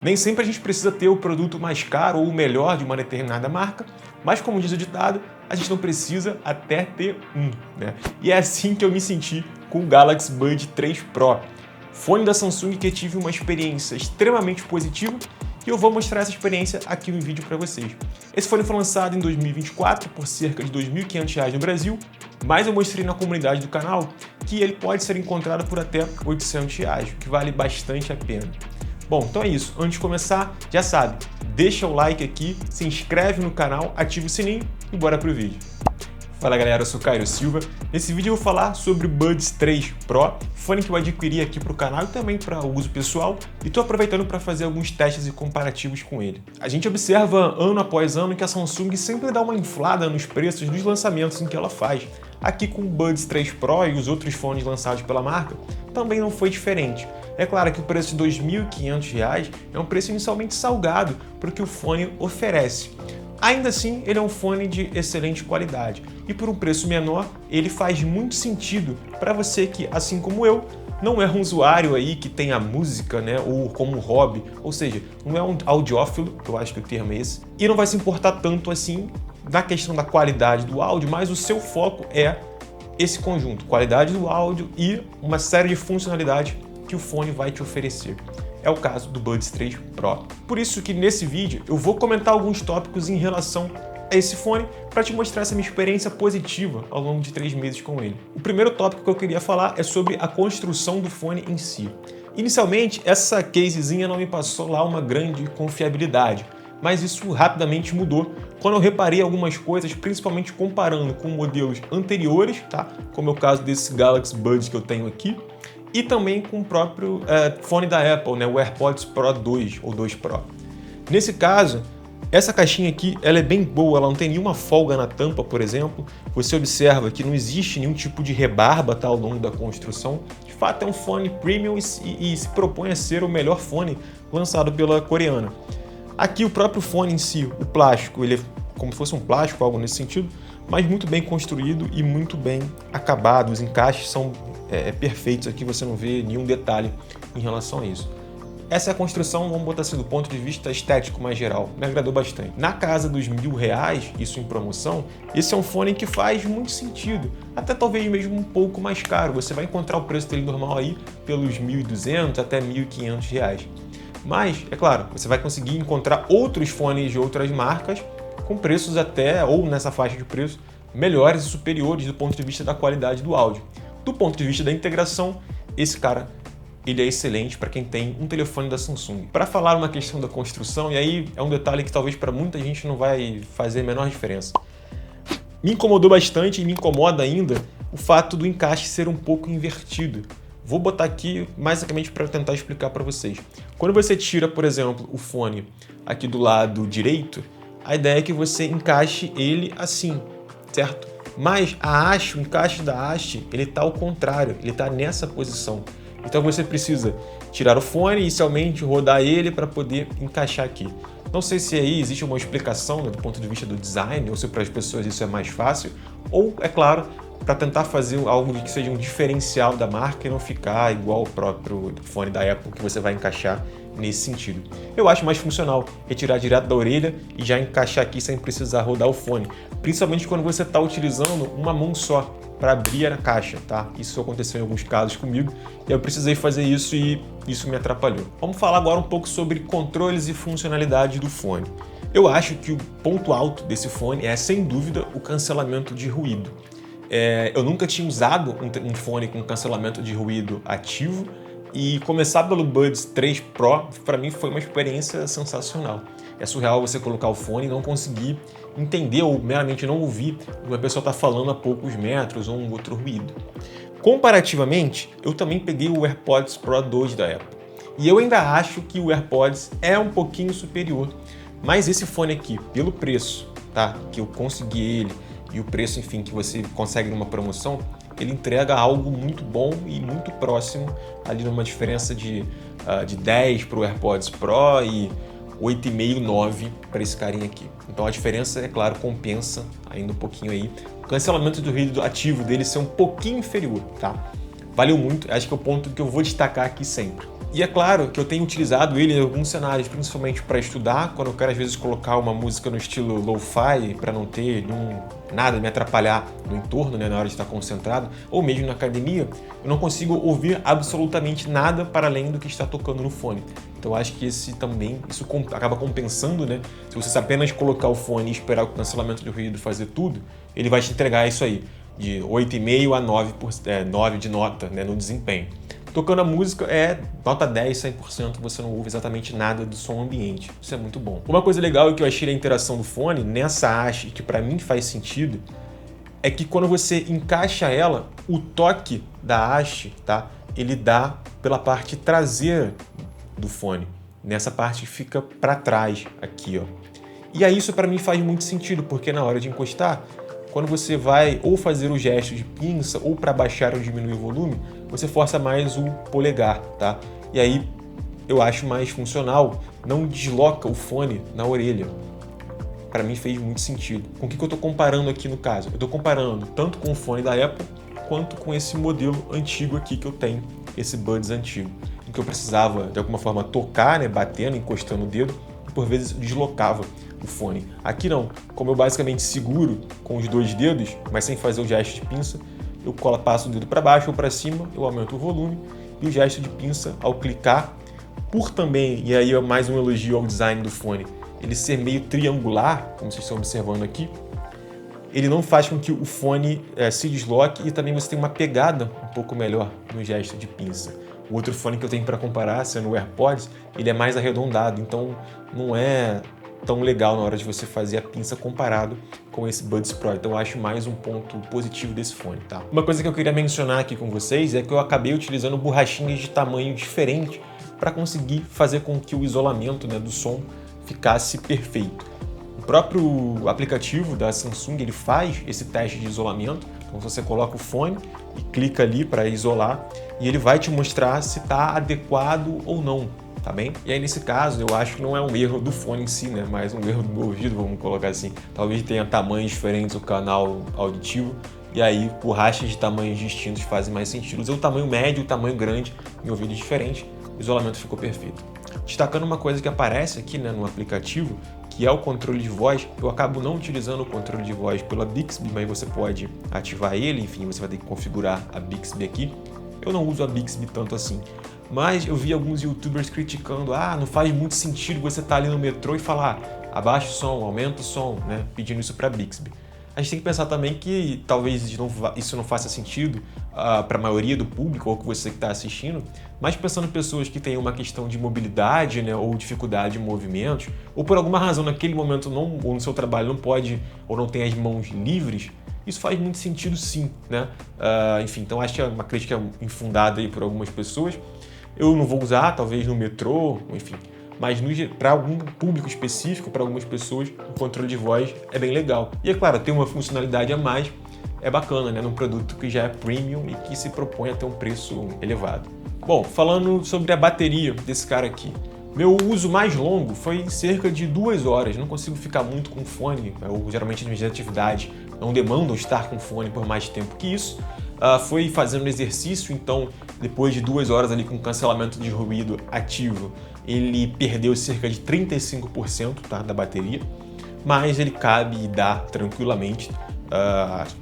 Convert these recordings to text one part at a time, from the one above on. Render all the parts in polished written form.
Nem sempre a gente precisa ter o produto mais caro ou o melhor de uma determinada marca, mas como diz o ditado, a gente não precisa até ter um, né? E é assim que eu me senti com o Galaxy Buds 3 Pro, fone da Samsung que eu tive uma experiência extremamente positiva e eu vou mostrar essa experiência aqui no vídeo para vocês. Esse fone foi lançado em 2024 por cerca de R$ 2.500 no Brasil, mas eu mostrei na comunidade do canal que ele pode ser encontrado por até R$ 800, o que vale bastante a pena. Bom, então é isso. Antes de começar, já sabe, deixa o like aqui, se inscreve no canal, ativa o sininho e bora pro vídeo. Fala galera, eu sou Cairo Silva. Nesse vídeo eu vou falar sobre o Buds 3 Pro, fone que eu adquiri aqui para o canal e também para uso pessoal, e estou aproveitando para fazer alguns testes e comparativos com ele. A gente observa ano após ano que a Samsung sempre dá uma inflada nos preços dos lançamentos em que ela faz. Aqui com o Buds 3 Pro e os outros fones lançados pela marca, também não foi diferente. É claro que o preço de R$ 2.500 é um preço inicialmente salgado para o que o fone oferece. Ainda assim, ele é um fone de excelente qualidade e por um preço menor, ele faz muito sentido para você que, assim como eu, não é um usuário aí que tem a música, né, ou como hobby, ou seja, não é um audiófilo, que eu acho que o termo é esse, e não vai se importar tanto assim na questão da qualidade do áudio, mas o seu foco é esse conjunto, qualidade do áudio e uma série de funcionalidades que o fone vai te oferecer. É o caso do Buds 3 Pro. Por isso que nesse vídeo eu vou comentar alguns tópicos em relação a esse fone para te mostrar essa minha experiência positiva ao longo de 3 meses com ele. O primeiro tópico que eu queria falar é sobre a construção do fone em si. Inicialmente, essa casezinha não me passou lá uma grande confiabilidade, mas isso rapidamente mudou quando eu reparei algumas coisas, principalmente comparando com modelos anteriores, tá? Como é o caso desse Galaxy Buds que eu tenho aqui, e também com o próprio fone da Apple, né, o AirPods Pro 2 ou 2 Pro. Nesse caso, essa caixinha aqui ela é bem boa, ela não tem nenhuma folga na tampa, por exemplo. Você observa que não existe nenhum tipo de rebarba, tá, ao longo da construção. De fato, é um fone premium e se propõe a ser o melhor fone lançado pela coreana. Aqui o próprio fone em si, o plástico, ele é como se fosse um plástico, algo nesse sentido, mas muito bem construído e muito bem acabado. Os encaixes são perfeitos aqui, você não vê nenhum detalhe em relação a isso. Essa é a construção, vamos botar assim, do ponto de vista estético mais geral, me agradou bastante. Na casa dos R$ 1.000, isso em promoção, esse é um fone que faz muito sentido, até talvez mesmo um pouco mais caro. Você vai encontrar o preço dele normal aí pelos R$ 1.200 até R$ 1.500. Mas, é claro, você vai conseguir encontrar outros fones de outras marcas com preços até, ou nessa faixa de preço, melhores e superiores do ponto de vista da qualidade do áudio. Do ponto de vista da integração, esse cara ele é excelente para quem tem um telefone da Samsung. Para falar uma questão da construção, e aí é um detalhe que talvez para muita gente não vai fazer a menor diferença. Me incomodou bastante e me incomoda ainda o fato do encaixe ser um pouco invertido. Vou botar aqui basicamente para tentar explicar para vocês. Quando você tira, por exemplo, o fone aqui do lado direito, a ideia é que você encaixe ele assim, certo? Mas a haste, o encaixe da haste, ele está ao contrário, ele está nessa posição. Então você precisa tirar o fone, inicialmente rodar ele para poder encaixar aqui. Não sei se aí existe uma explicação, né, do ponto de vista do design, ou se para as pessoas isso é mais fácil, ou, é claro, para tentar fazer algo que seja um diferencial da marca e não ficar igual o próprio fone da Apple que você vai encaixar nesse sentido. Eu acho mais funcional retirar direto da orelha e já encaixar aqui sem precisar rodar o fone, principalmente quando você está utilizando uma mão só para abrir a caixa, tá? Isso aconteceu em alguns casos comigo e eu precisei fazer isso e isso me atrapalhou. Vamos falar agora um pouco sobre controles e funcionalidades do fone. Eu acho que o ponto alto desse fone é, sem dúvida, o cancelamento de ruído. Eu nunca tinha usado um fone com cancelamento de ruído ativo e começar pelo Buds 3 Pro, para mim, foi uma experiência sensacional. É surreal você colocar o fone e não conseguir entender ou meramente não ouvir uma pessoa está falando a poucos metros ou um outro ruído. Comparativamente, eu também peguei o AirPods Pro 2 da Apple e eu ainda acho que o AirPods é um pouquinho superior, mas esse fone aqui, pelo preço, tá, que eu consegui ele e o preço, enfim, que você consegue numa promoção, ele entrega algo muito bom e muito próximo, ali numa diferença de 10 para o AirPods Pro e 8,5, 9 para esse carinha aqui. Então a diferença, é claro, compensa ainda um pouquinho aí. O cancelamento do ruído ativo dele ser um pouquinho inferior, tá? valeu muito, acho que é o ponto que eu vou destacar aqui sempre. E é claro que eu tenho utilizado ele em alguns cenários, principalmente para estudar, quando eu quero às vezes colocar uma música no estilo lo-fi, para não ter nada me atrapalhar no entorno, né, na hora de estar concentrado, ou mesmo na academia, eu não consigo ouvir absolutamente nada para além do que está tocando no fone. Então acho que isso acaba compensando, né? Se você apenas colocar o fone e esperar o cancelamento de ruído fazer tudo, ele vai te entregar isso aí, de 8,5 a 9 de nota, né, no desempenho. Tocando a música é nota 10, 100%, você não ouve exatamente nada do som ambiente. Isso é muito bom. Uma coisa legal que eu achei da interação do fone nessa haste, que para mim faz sentido, é que quando você encaixa ela, o toque da haste, tá? Ele dá pela parte traseira do fone. Nessa parte que fica para trás aqui, ó. E aí isso para mim faz muito sentido, porque na hora de encostar, quando você vai ou fazer o gesto de pinça ou para baixar ou diminuir o volume, você força mais o polegar, tá? E aí eu acho mais funcional, não desloca o fone na orelha. Para mim fez muito sentido. Com o que eu estou comparando aqui no caso? Eu estou comparando tanto com o fone da Apple quanto com esse modelo antigo aqui que eu tenho, esse Buds antigo, em que eu precisava de alguma forma tocar, né, batendo, encostando o dedo, e por vezes deslocava o fone. Aqui não, como eu basicamente seguro com os dois dedos, mas sem fazer o gesto de pinça, eu passo o dedo para baixo ou para cima, eu aumento o volume, e o gesto de pinça, ao clicar, por também, e aí é mais um elogio ao design do fone, ele ser meio triangular, como vocês estão observando aqui, ele não faz com que o fone se desloque e também você tem uma pegada um pouco melhor no gesto de pinça. O outro fone que eu tenho para comparar, sendo o AirPods, ele é mais arredondado, então não é tão legal na hora de você fazer a pinça comparado com esse Buds Pro. Então eu acho mais um ponto positivo desse fone, tá? Uma coisa que eu queria mencionar aqui com vocês é que eu acabei utilizando borrachinhas de tamanho diferente para conseguir fazer com que o isolamento, né, do som ficasse perfeito. O próprio aplicativo da Samsung, ele faz esse teste de isolamento. Então você coloca o fone e clica ali para isolar e ele vai te mostrar se está adequado ou não, tá bem? E aí nesse caso eu acho que não é um erro do fone em si, né? Mas um erro do meu ouvido, vamos colocar assim. Talvez tenha tamanhos diferentes o canal auditivo e aí borrachas de tamanhos distintos fazem mais sentido. Usei o tamanho médio, o tamanho grande, em ouvido diferente, o isolamento ficou perfeito. Destacando uma coisa que aparece aqui, né, no aplicativo, que é o controle de voz, eu acabo não utilizando o controle de voz pela Bixby, mas você pode ativar ele, enfim, você vai ter que configurar a Bixby aqui. Eu não uso a Bixby tanto assim, mas eu vi alguns youtubers criticando, não faz muito sentido você estar ali no metrô e falar, abaixa o som, aumenta o som, né, pedindo isso para a Bixby. A gente tem que pensar também que talvez isso não faça sentido para a maioria do público ou que você que está assistindo, mas pensando em pessoas que têm uma questão de mobilidade, né, ou dificuldade em movimentos, ou por alguma razão naquele momento ou no seu trabalho não pode ou não tem as mãos livres, isso faz muito sentido sim, né? Enfim, então acho que é uma crítica infundada aí por algumas pessoas. Eu não vou usar, talvez no metrô, enfim. Mas para algum público específico, para algumas pessoas, o controle de voz é bem legal. E é claro, tem uma funcionalidade a mais, é bacana, né? Num produto que já é premium e que se propõe a ter um preço elevado. Bom, falando sobre a bateria desse cara aqui. Meu uso mais longo foi cerca de 2 horas. Não consigo ficar muito com fone. Geralmente as minhas atividades não demandam estar com fone por mais tempo que isso. Foi fazendo exercício, então depois de 2 horas ali com cancelamento de ruído ativo, ele perdeu cerca de 35%, tá, da bateria, mas ele cabe e dá tranquilamente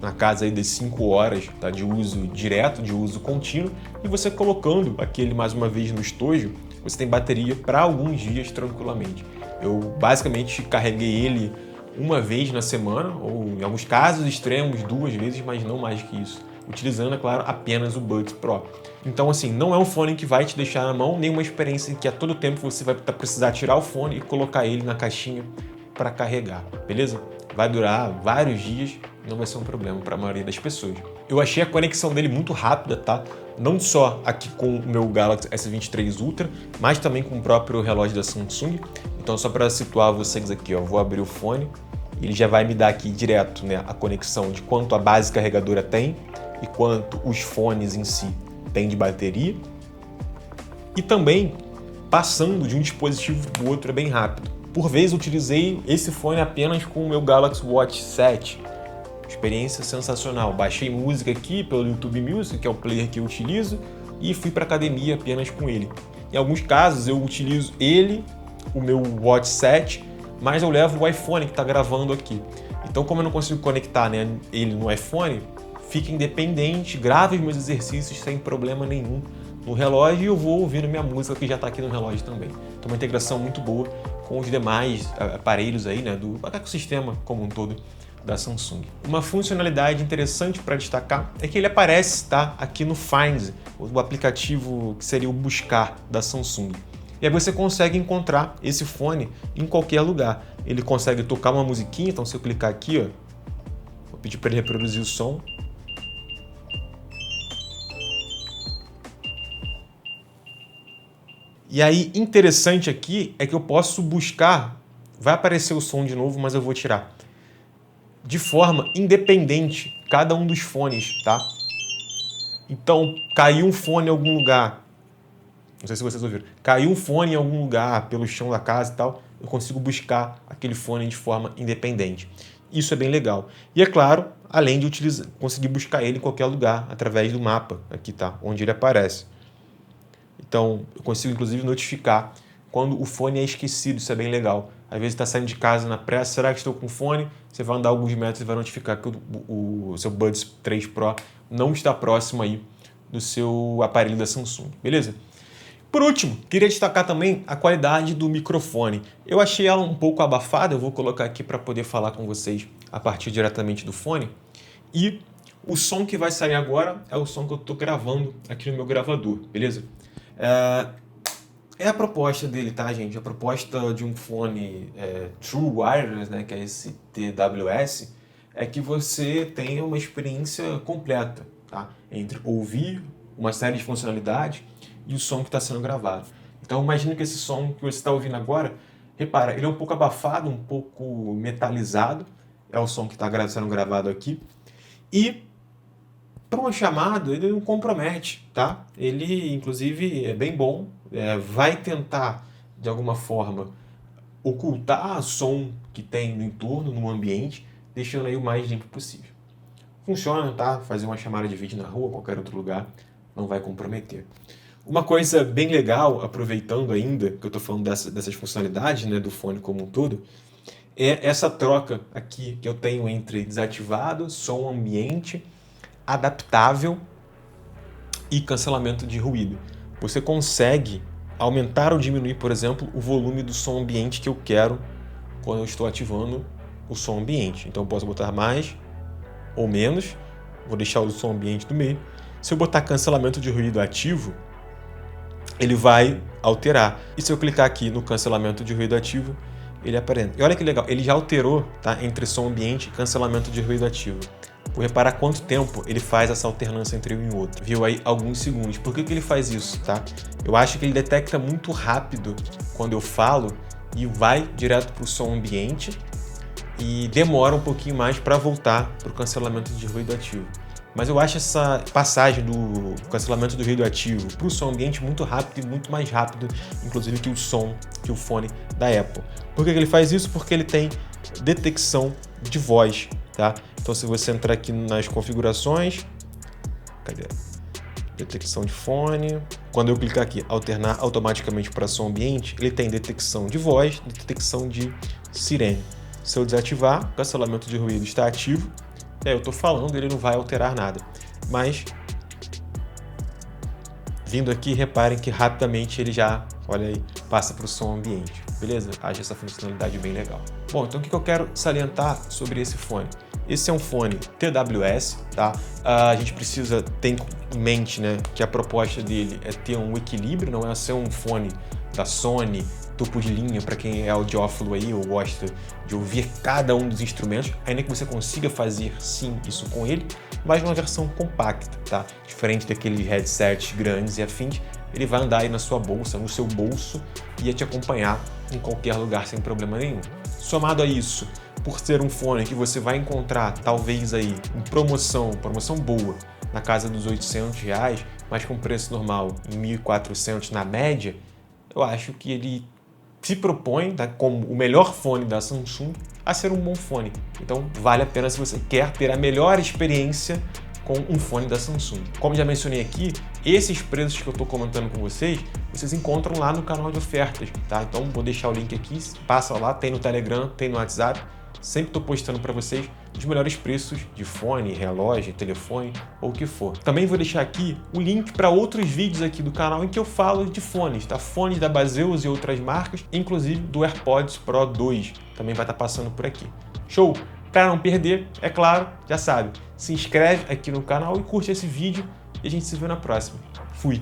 na casa aí das 5 horas, tá, de uso direto, de uso contínuo, e você colocando aquele mais uma vez no estojo, você tem bateria para alguns dias tranquilamente. Eu basicamente carreguei ele uma vez na semana, ou em alguns casos extremos 2 vezes, mas não mais que isso, utilizando, é claro, apenas o Buds Pro. Então, assim, não é um fone que vai te deixar na mão, nem uma experiência em que a todo tempo você vai precisar tirar o fone e colocar ele na caixinha para carregar, beleza? Vai durar vários dias, não vai ser um problema para a maioria das pessoas. Eu achei a conexão dele muito rápida, tá? Não só aqui com o meu Galaxy S23 Ultra, mas também com o próprio relógio da Samsung. Então, só para situar vocês aqui, ó, vou abrir o fone, ele já vai me dar aqui direto, né, a conexão de quanto a base carregadora tem e quanto os fones em si têm de bateria. E também, passando de um dispositivo para o outro é bem rápido. Por vezes, utilizei esse fone apenas com o meu Galaxy Watch 7. experiência sensacional. Baixei música aqui pelo YouTube Music, que é o player que eu utilizo, e fui para academia apenas com ele. Em alguns casos eu utilizo ele, o meu Watch 7, mas eu levo o iPhone que está gravando aqui. Então, como eu não consigo conectar, né, ele no iPhone, fica independente, gravo os meus exercícios sem problema nenhum no relógio e eu vou ouvindo minha música que já está aqui no relógio também. Então, uma integração muito boa com os demais aparelhos aí, né, do ecossistema como um todo da Samsung. Uma funcionalidade interessante para destacar é que ele aparece, tá, aqui no Find, o aplicativo que seria o buscar da Samsung. E aí você consegue encontrar esse fone em qualquer lugar. Ele consegue tocar uma musiquinha, então se eu clicar aqui, ó, vou pedir para ele reproduzir o som. E aí, interessante aqui é que eu posso buscar, vai aparecer o som de novo, mas eu vou tirar, de forma independente, cada um dos fones, tá? Então, caiu um fone em algum lugar, não sei se vocês ouviram, caiu um fone em algum lugar, pelo chão da casa e tal, eu consigo buscar aquele fone de forma independente. Isso é bem legal. E é claro, além de conseguir buscar ele em qualquer lugar, através do mapa, aqui tá, onde ele aparece. Então, eu consigo inclusive notificar quando o fone é esquecido, isso é bem legal. Às vezes está saindo de casa na pressa, será que estou com fone? Você vai andar alguns metros e vai notificar que o seu Buds 3 Pro não está próximo aí do seu aparelho da Samsung, beleza? Por último, queria destacar também a qualidade do microfone. Eu achei ela um pouco abafada, eu vou colocar aqui para poder falar com vocês a partir diretamente do fone. E o som que vai sair agora é o som que eu estou gravando aqui no meu gravador, beleza? É a proposta dele, tá, gente? A proposta de um fone True Wireless, né, que é esse TWS, é que você tenha uma experiência completa, tá? Entre ouvir uma série de funcionalidades e o som que está sendo gravado. Então, imagine que esse som que você está ouvindo agora, repara, ele é um pouco abafado, um pouco metalizado, é o som que está sendo gravado aqui, e para uma chamada ele não compromete, tá? Ele, inclusive, é bem bom, vai tentar, de alguma forma, ocultar o som que tem no entorno, no ambiente, deixando aí o mais limpo possível. Funciona, tá? Fazer uma chamada de vídeo na rua, qualquer outro lugar, não vai comprometer. Uma coisa bem legal, aproveitando ainda que eu estou falando dessas funcionalidades, né, do fone como um todo, é essa troca aqui que eu tenho entre desativado, som ambiente, adaptável e cancelamento de ruído. Você consegue aumentar ou diminuir, por exemplo, o volume do som ambiente que eu quero quando eu estou ativando o som ambiente. Então eu posso botar mais ou menos, vou deixar o som ambiente do meio. Se eu botar cancelamento de ruído ativo, ele vai alterar. E se eu clicar aqui no cancelamento de ruído ativo, ele aparece. E olha que legal, ele já alterou, tá, entre som ambiente e cancelamento de ruído ativo. Vou reparar quanto tempo ele faz essa alternância entre um e outro. Viu aí alguns segundos. Por que ele faz isso, tá? Eu acho que ele detecta muito rápido quando eu falo e vai direto para o som ambiente e demora um pouquinho mais para voltar para o cancelamento de ruído ativo. Mas eu acho essa passagem do cancelamento do ruído ativo para o som ambiente muito rápido e muito mais rápido, inclusive, que o fone da Apple. Por que ele faz isso? Porque ele tem detecção de voz, tá? Então, se você entrar aqui nas configurações, cadê? Detecção de fone. Quando eu clicar aqui, alternar automaticamente para som ambiente, ele tem detecção de voz, detecção de sirene. Se eu desativar, o cancelamento de ruído está ativo. Eu estou falando, ele não vai alterar nada. Mas, vindo aqui, reparem que rapidamente ele já, olha aí, passa para o som ambiente. Beleza? Acho essa funcionalidade bem legal. Bom, então o que eu quero salientar sobre esse fone? Esse é um fone TWS, tá? A gente precisa ter em mente, né, que a proposta dele é ter um equilíbrio, não é ser um fone da Sony, topo de linha para quem é audiófilo aí ou gosta de ouvir cada um dos instrumentos, ainda que você consiga fazer sim isso com ele, mas numa versão compacta, tá? Diferente daqueles headsets grandes e afins, ele vai andar aí na sua bolsa, no seu bolso e ia te acompanhar em qualquer lugar sem problema nenhum. Somado a isso, por ser um fone que você vai encontrar talvez aí em promoção boa, na casa dos R$800, mas com preço normal em 1.400 na média, eu acho que ele se propõe, tá, como o melhor fone da Samsung a ser um bom fone. Então vale a pena se você quer ter a melhor experiência com um fone da Samsung. Como já mencionei aqui, esses preços que eu estou comentando com vocês encontram lá no canal de ofertas, tá? Então vou deixar o link aqui, passa lá, tem no Telegram, tem no WhatsApp. Sempre estou postando para vocês os melhores preços de fone, relógio, telefone ou o que for. Também vou deixar aqui o link para outros vídeos aqui do canal em que eu falo de fones, tá? Fones da Baseus e outras marcas, inclusive do AirPods Pro 2, também vai estar passando por aqui. Show? Para não perder, é claro, já sabe, se inscreve aqui no canal e curte esse vídeo e a gente se vê na próxima. Fui!